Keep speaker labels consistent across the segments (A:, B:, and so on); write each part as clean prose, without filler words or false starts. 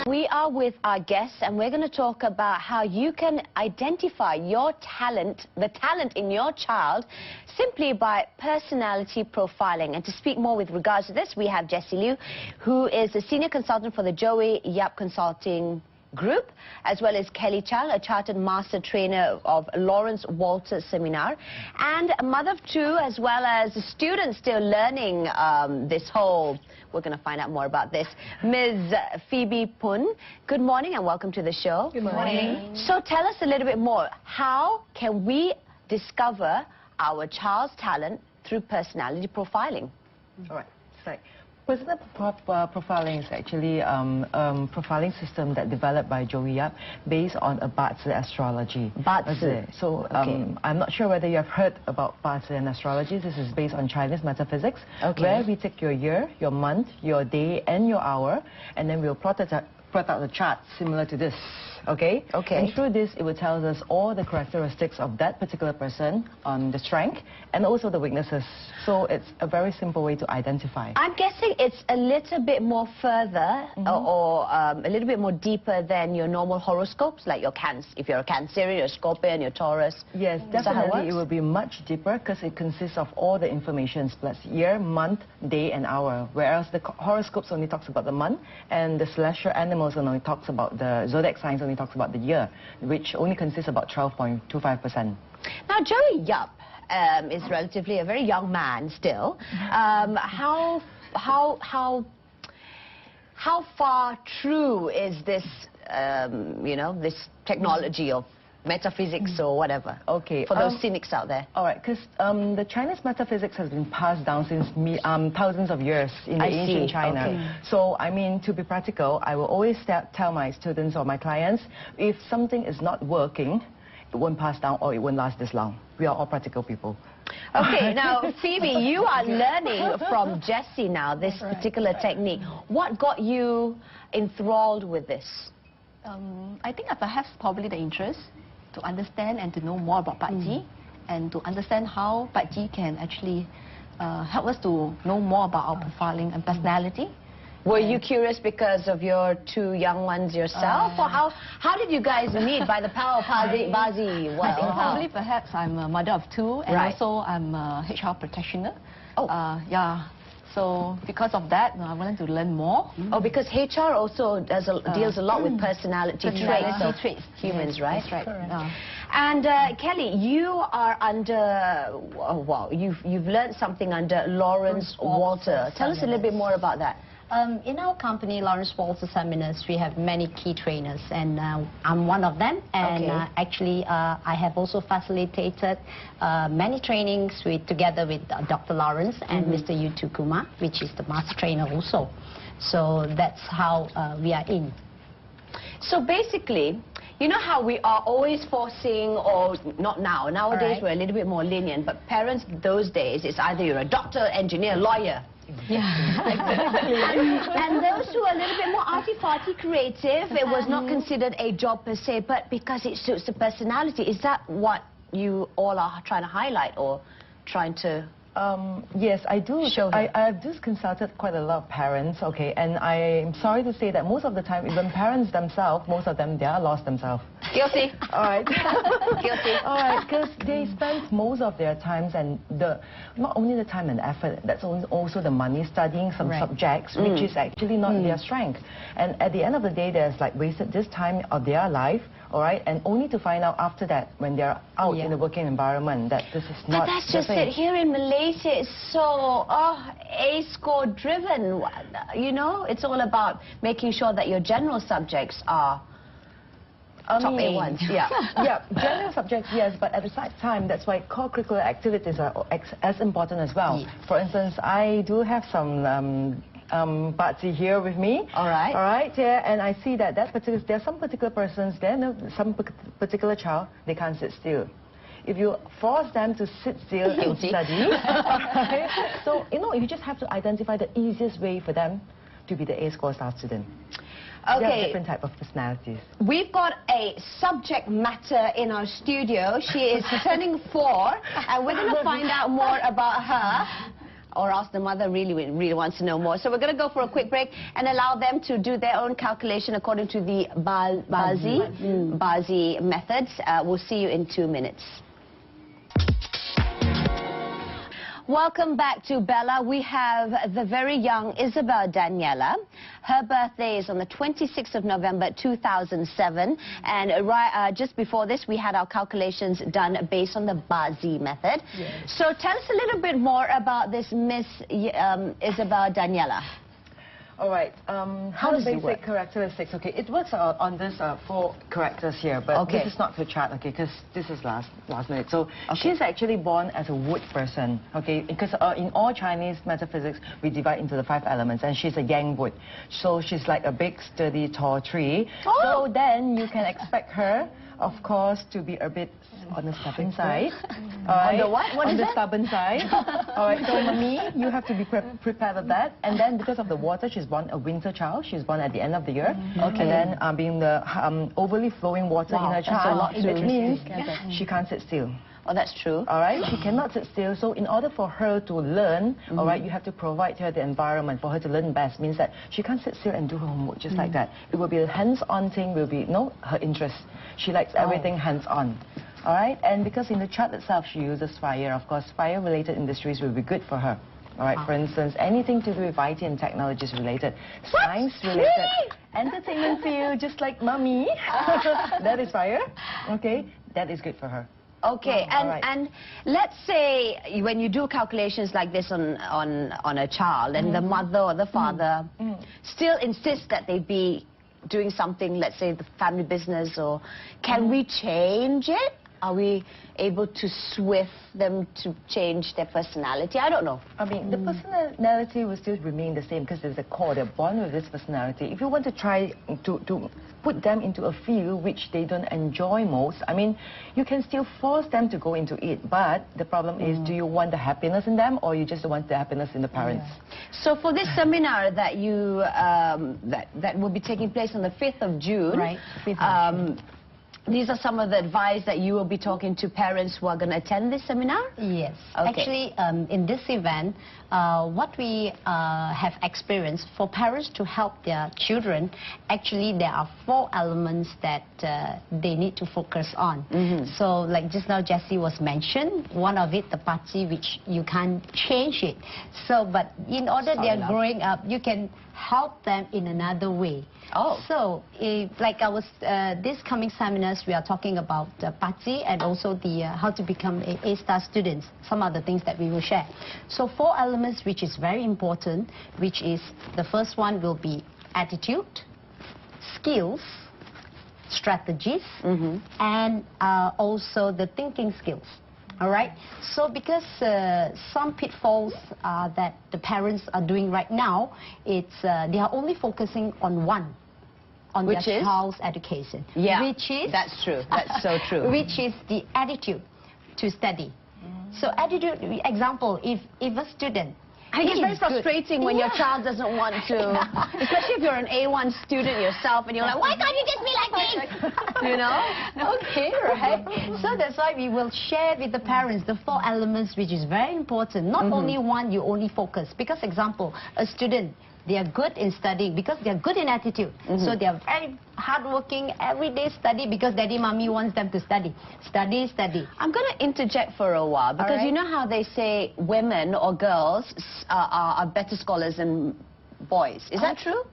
A: We are with our guests and we're going to talk about how you can identify your talent, the talent in your child, simply by personality profiling. And to speak more with regards to this, we have Jessie Liu, who is a senior consultant for the Joey Yap Consulting Group, as well as Kelly Chang, a chartered master trainer of Lawrence Walter Seminar, and a mother of two, as well as a student still learning this whole... We're going to find out more about this. Ms. Phoebe Pun, good morning and welcome to the show.
B: Good morning.
A: So tell us a little bit more. How can we discover our child's talent through personality profiling?
B: All right. So, personal profiling is actually a profiling system that developed by Joey Yap based on a Bazi astrology.
A: Bazi.
B: So I'm not sure whether you have heard about Bazi and astrology. This is based on Chinese metaphysics, where we take your year, your month, your day, and your hour, and then we'll plot out a chart similar to this. Okay? And through this, it will tell us all the characteristics of that particular person, the strength, and also the weaknesses. So it's a very simple way to identify.
A: I'm guessing it's a little bit more further or a little bit more deeper than your normal horoscopes, like your if you're a Cancerian, your Scorpion, your Taurus.
B: Yes, definitely it will be much deeper because it consists of all the information plus year, month, day, and hour. Whereas the horoscopes only talks about the month, and the celestial animals only talks about the zodiac signs only talks about the year, which only consists about 12.25%.
A: Now, Joey Yap is relatively a very young man still. How far true is this, you know, this technology of metaphysics or whatever? Okay, for those cynics out there.
B: All right, because the Chinese metaphysics has been passed down since thousands of years in the ancient China. So, I mean, to be practical, I will always tell my students or my clients, if something is not working, it won't pass down or it won't last this long. We are all practical people.
A: Okay, now, Phoebe, you are learning from Jessie now, this particular technique. What got you enthralled with this?
C: I think perhaps probably the interest to understand and to know more about Bazi and to understand how Bazi can actually help us to know more about our profiling and personality.
A: Were you curious because of your two young ones yourself? Or how did you guys meet? By the power of Bazi? Well,
C: I think probably perhaps I'm a mother of two and also I'm a HR practitioner. Yeah. So because of that, I wanted to learn more.
A: Oh, because HR also deals a lot with personality traits of humans, right?
C: That's right.
A: And Kelly, you are under, you've learned something under Lawrence Walter. Tell us a little bit more about that.
D: In our company, Lawrence Walter Seminars, we have many key trainers, and I'm one of them. And actually, I have also facilitated many trainings together with Dr. Lawrence and Mr. Yutu Kumar, which is the master trainer also. So that's how we are in.
A: So basically, you know how we are always forcing, or not now, nowadays we're a little bit more lenient, but parents those days, it's either you're a doctor, engineer, lawyer.
D: Yeah,
A: exactly. And those who are a little bit more arty-farty creative, it was not considered a job per se, but because it suits the personality. Is that what you all are trying to highlight or trying to...
B: Yes, I do. I've just consulted quite a lot of parents, and I'm sorry to say that most of the time, even parents themselves, most of them, they are lost themselves.
A: Guilty.
B: All right.
A: Guilty.
B: All right, because they spend most of their times and not only the time and effort, that's also the money studying some subjects, which is actually not their strength. And at the end of the day, there's like wasted this time of their life, all right, and only to find out after that, when they're out in the working environment, that this is not...
A: But that's just it. Here in Malaysia, it's so A-score driven, you know? It's all about making sure that your general subjects are top A1s.
B: Yeah, general subjects, yes, but at the same time, that's why core curricular activities are as important as well. Yes. For instance, I do have some... Bazi here with me.
A: All right,
B: and I see that there are some particular persons, some particular child, they can't sit still. If you force them to sit still and study, so, you know, you just have to identify the easiest way for them to be the A-score star student. There are different type of personalities.
A: We've got a subject matter in our studio. She is turning 4, and we're going to find out more about her. or else the mother really wants to know more. So we're going to go for a quick break and allow them to do their own calculation according to the Bazi methods. We'll see you in 2 minutes. Welcome back to Bella. We have the very young Isabel Daniela. Her birthday is on the 26th of November 2007, and just before this we had our calculations done based on the Bazi method. Yes. So tell us a little bit more about this Miss Isabel Daniela.
B: All right. How does it work? Characteristics. Okay, it works on this 4 characters here, but this is not for chart. Okay, because this is last minute. So she's actually born as a wood person. Okay, because in all Chinese metaphysics we divide into the 5 elements, and she's a yang wood. So she's like a big, sturdy, tall tree. So then you can expect her, of course, to be a bit on the stubborn side.
A: On the what? What
B: on
A: is
B: the
A: that?
B: Stubborn side. All right, so mommy, you have to be prepared of that. And then because of the water, she's born a winter child. She's born at the end of the year. Okay. And then being the overly flowing water in her child, it means she can't sit still.
A: Oh, that's true.
B: All right, she cannot sit still. So in order for her to learn, all right, you have to provide her the environment for her to learn best. Means that she can't sit still and do her homework just like that. It will be a hands-on thing. Will be her interest. She likes everything hands-on. All right, and because in the chart itself she uses fire, of course, fire-related industries will be good for her. All right, for instance, anything to do with IT and technologies related, science-related, entertainment field, just like mommy. That is fire. Okay, that is good for her.
A: Okay, and let's say when you do calculations like this on a child, and the mother or the father still insists that they be doing something, let's say the family business, or can we change it? Are we able to sway them to change their personality? I don't know.
B: I mean, the personality will still remain the same because there's a core. They're born with this personality. If you want to try to put them into a field which they don't enjoy most, I mean, you can still force them to go into it. But the problem is, do you want the happiness in them, or you just want the happiness in the parents?
A: So for this seminar that you that will be taking place on the 5th of June,
D: right? 5th of June.
A: These are some of the advice that you will be talking to parents who are going to attend this seminar?
D: Yes.
A: Okay.
D: Actually, in this event, what we have experienced for parents to help their children, actually there are 4 elements that they need to focus on. So like just now Jessie was mentioned, one of it, the Bazi, which you can't change it. So, but in order they are growing up, you can help them in another way. So, like this coming seminars, we are talking about Bazi and also the how to become A-star students, some other things that we will share. So 4 elements which is very important, which is the first one will be attitude, skills, strategies, and also the thinking skills. All right. So because some pitfalls that the parents are doing right now, it's they are only focusing on one, on their child's education.
A: Yeah,
D: which is
A: that's true. That's so true.
D: Which is the attitude to study. So attitude, example, if a student.
A: I think it's very frustrating when your child doesn't want to, especially if you're an A1 student yourself and you're like, why can't you just be like me? You know?
D: Okay, right. So that's why we will share with the parents the 4 elements, which is very important. Not only one, you only focus. Because example, a student, they are good in studying because they are good in attitude. So they are very hardworking, everyday study because daddy, mommy wants them to study. Study, study.
A: I'm going to interject for a while because you know how they say women or girls are better scholars than boys. Is that true?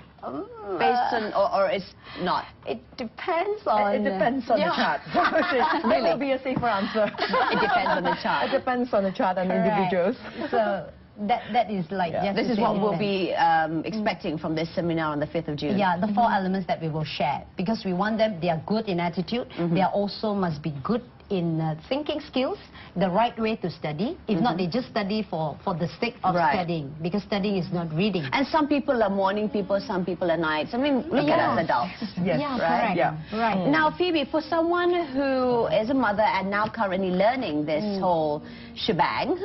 A: Based on, or it's not?
D: It depends on...
B: It depends on the chart. That will be a safer answer.
A: It depends on the chart.
B: It depends on the chart and individuals.
D: So that is like...
A: This is what we'll be expecting from this seminar on the 5th of June.
D: Yeah, the 4 elements that we will share. Because we want them, they are good in attitude. They are also must be good in thinking skills, the right way to study. If not, they just study for the sake of studying, because studying is not reading.
A: And some people are morning people, some people are nights. I mean, look at us adults.
B: Yes,
A: right?
D: Right.
A: Now, Phoebe, for someone who is a mother and now currently learning this whole shebang,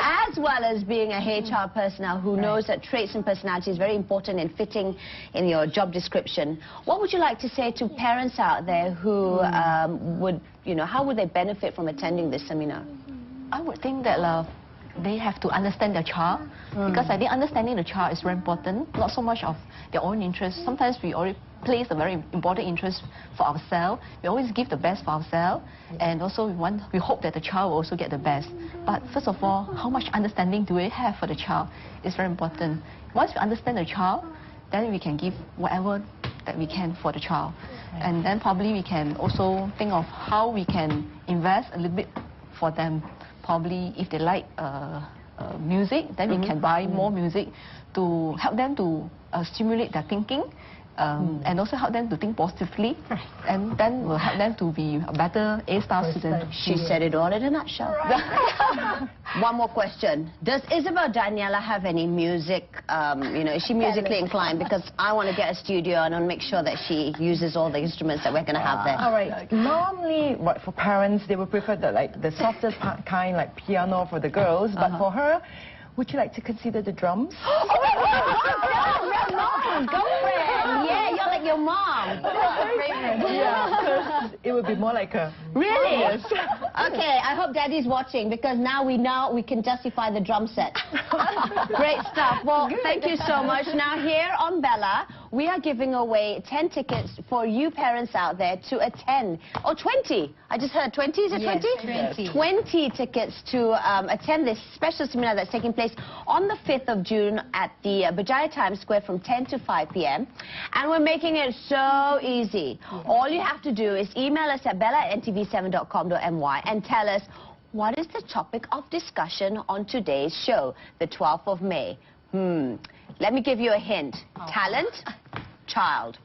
A: as well as being a HR personnel who knows that traits and personality is very important in fitting in your job description, what would you like to say to parents out there who would, you know, how would they benefit from attending this seminar?
C: I would think that they have to understand their child, because I think understanding the child is very important, not so much of their own interest. Sometimes we already place a very important interest for ourselves. We always give the best for ourselves, and also we hope that the child will also get the best. But first of all, how much understanding do we have for the child is very important. Once we understand the child, then we can give whatever that we can for the child. And then probably we can also think of how we can invest a little bit for them. Probably if they like music, then we can buy more music to help them to stimulate their thinking, and also help them to think positively, and then will help them to be a better A-star student.
A: She said it all in a nutshell. One more question. Does Isabel Daniela have any music, is she musically inclined? Because I want to get a studio and I want to make sure that she uses all the instruments that we're going to have there.
B: All right. Normally, for parents, they would prefer the softest kind, like piano for the girls, but for her, would you like to consider the drums?
A: Go for it. Yeah, you're like your mom.
B: Yeah, it would be more like a...
A: Really?
B: Yes.
A: Okay, I hope Daddy's watching, because now we can justify the drum set. Great stuff. Well, thank you so much. Now here on Bella, we are giving away 10 tickets for you parents out there to attend. Oh, 20. I just heard 20. Is it 20?
D: Yes, 20.
A: 20 tickets to attend this special seminar that's taking place on the 5th of June at the Berjaya Times Square from 10 to 5 p.m. And we're making it so easy. All you have to do is email us at bella@ntv7.com.my and tell us, what is the topic of discussion on today's show, the 12th of May? Let me give you a hint. Talent, child.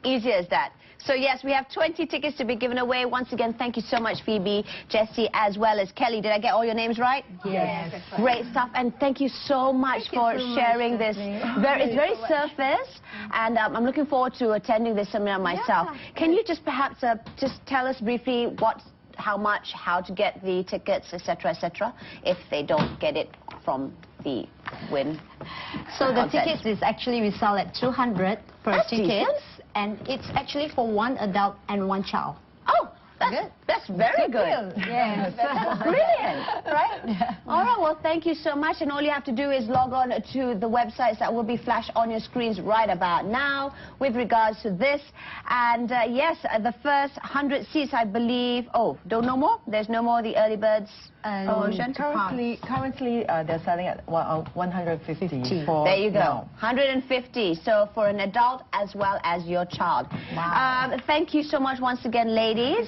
A: Easy as that. So yes, we have 20 tickets to be given away. Once again, thank you so much, Phoebe, Jessie, as well as Kelly. Did I get all your names right?
B: Yes.
A: Great stuff, and thank you so much for sharing this. It's very surface, and I'm looking forward to attending this seminar myself. Can you just perhaps just tell us briefly how much, how to get the tickets, etc., etc., if they don't get it from the win?
D: So the tickets is actually we sell at 200 per ticket, and it's actually for one adult and one child.
A: Oh, that's very good.
D: Yes.
A: That's brilliant, right? Yeah. All right, well, thank you so much. And all you have to do is log on to the websites that will be flashed on your screens right about now with regards to this. And yes, the first 100 seats, I believe. Oh, don't know more? There's no more the early birds promotion?
B: Currently, they're selling at 150.
A: There you go.
B: Now.
A: 150. So for an adult as well as your child.
D: Wow.
A: Thank you so much once again, ladies.